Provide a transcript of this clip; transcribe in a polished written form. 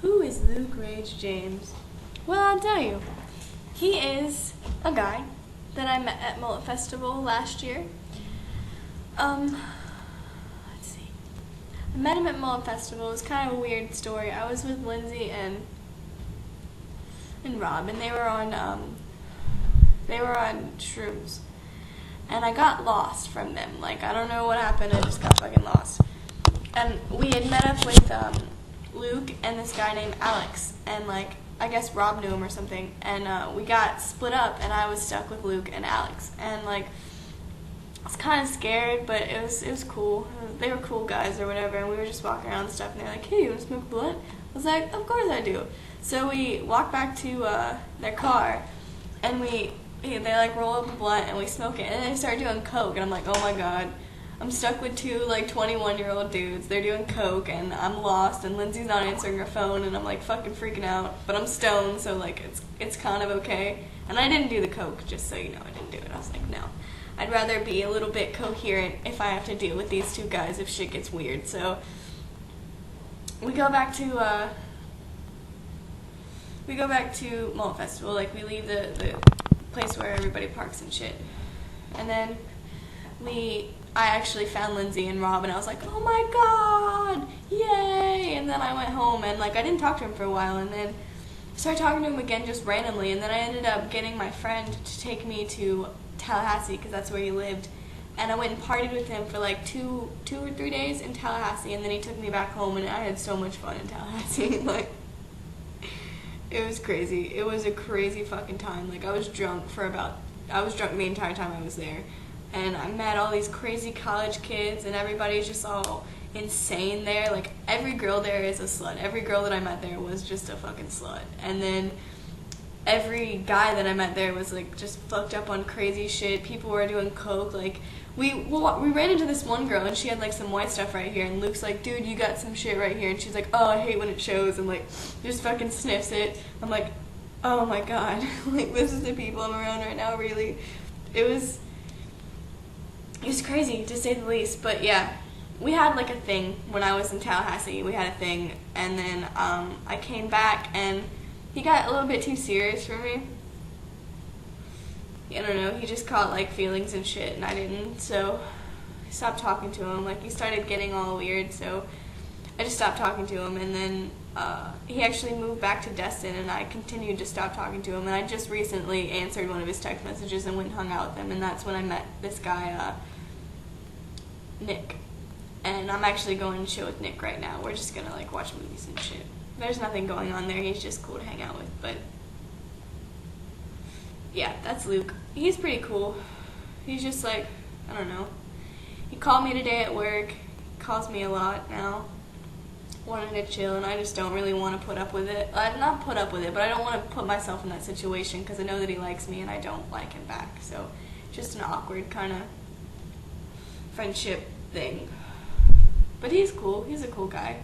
Who is Luke Rage James? Well, I'll tell you. He is a guy that I met at Mullet Festival last year. Let's see. I met him at Mullet Festival. It was kind of a weird story. I was with Lindsay and Rob, and they were on shrooms. And I got lost from them. Like, I don't know what happened. I just got fucking lost. And we had met up with Luke and this guy named Alex. And, like, I guess Rob knew him or something. And we got split up, and I was stuck with Luke and Alex. And, like, I was kind of scared, but it was cool. They were cool guys or whatever. And we were just walking around and stuff. And they're like, hey, you want to smoke a blunt? I was like, of course I do. So we walked back to their car. And they like roll up a blunt and we smoke it, and then they start doing coke, and I'm like, oh my god, I'm stuck with two like 21-year-old dudes. They're doing coke and I'm lost, and Lindsay's not answering her phone, and I'm like fucking freaking out, but I'm stoned, so like it's kind of okay. And I didn't do the coke, just so you know. I didn't do it. I was like, no, I'd rather be a little bit coherent if I have to deal with these two guys if shit gets weird. So we go back to Mullet Festival. Like, we leave the place where everybody parks and shit. And then I actually found Lindsay and Rob, and I was like, oh my god, yay! And then I went home, and like I didn't talk to him for a while, and then I started talking to him again just randomly, and then I ended up getting my friend to take me to Tallahassee, because that's where he lived. And I went and partied with him for like two or 3 days in Tallahassee, and then he took me back home, and I had so much fun in Tallahassee. Like, it was crazy. It was a crazy fucking time. Like, I was drunk the entire time I was there. And I met all these crazy college kids, and everybody's just all insane there. Like, every girl there is a slut. Every girl that I met there was just a fucking slut. And then every guy that I met there was, like, just fucked up on crazy shit. People were doing coke. Like, we ran into this one girl, and she had, like, some white stuff right here, and Luke's like, dude, you got some shit right here, and she's like, oh, I hate when it shows, and, like, just fucking sniffs it. I'm like, oh my god, like, this is the people I'm around right now, really. It was crazy, to say the least, but yeah, we had, like, a thing when I was in Tallahassee. We had a thing, and then, I came back, and he got a little bit too serious for me. I don't know, he just caught, like, feelings and shit, and I didn't, so I stopped talking to him. Like, he started getting all weird, so I just stopped talking to him, and then he actually moved back to Destin, and I continued to stop talking to him, and I just recently answered one of his text messages and went and hung out with him, and that's when I met this guy, Nick. And I'm actually going to chill with Nick right now. We're just gonna, like, watch movies and shit. There's nothing going on there, he's just cool to hang out with, but yeah, that's Luke. He's pretty cool. He's just like, I don't know. He called me today at work. He calls me a lot now. Wanted to chill, and I just don't really want to put up with it. Not put up with it, but I don't want to put myself in that situation because I know that he likes me and I don't like him back. So, just an awkward kind of friendship thing. But he's cool. He's a cool guy.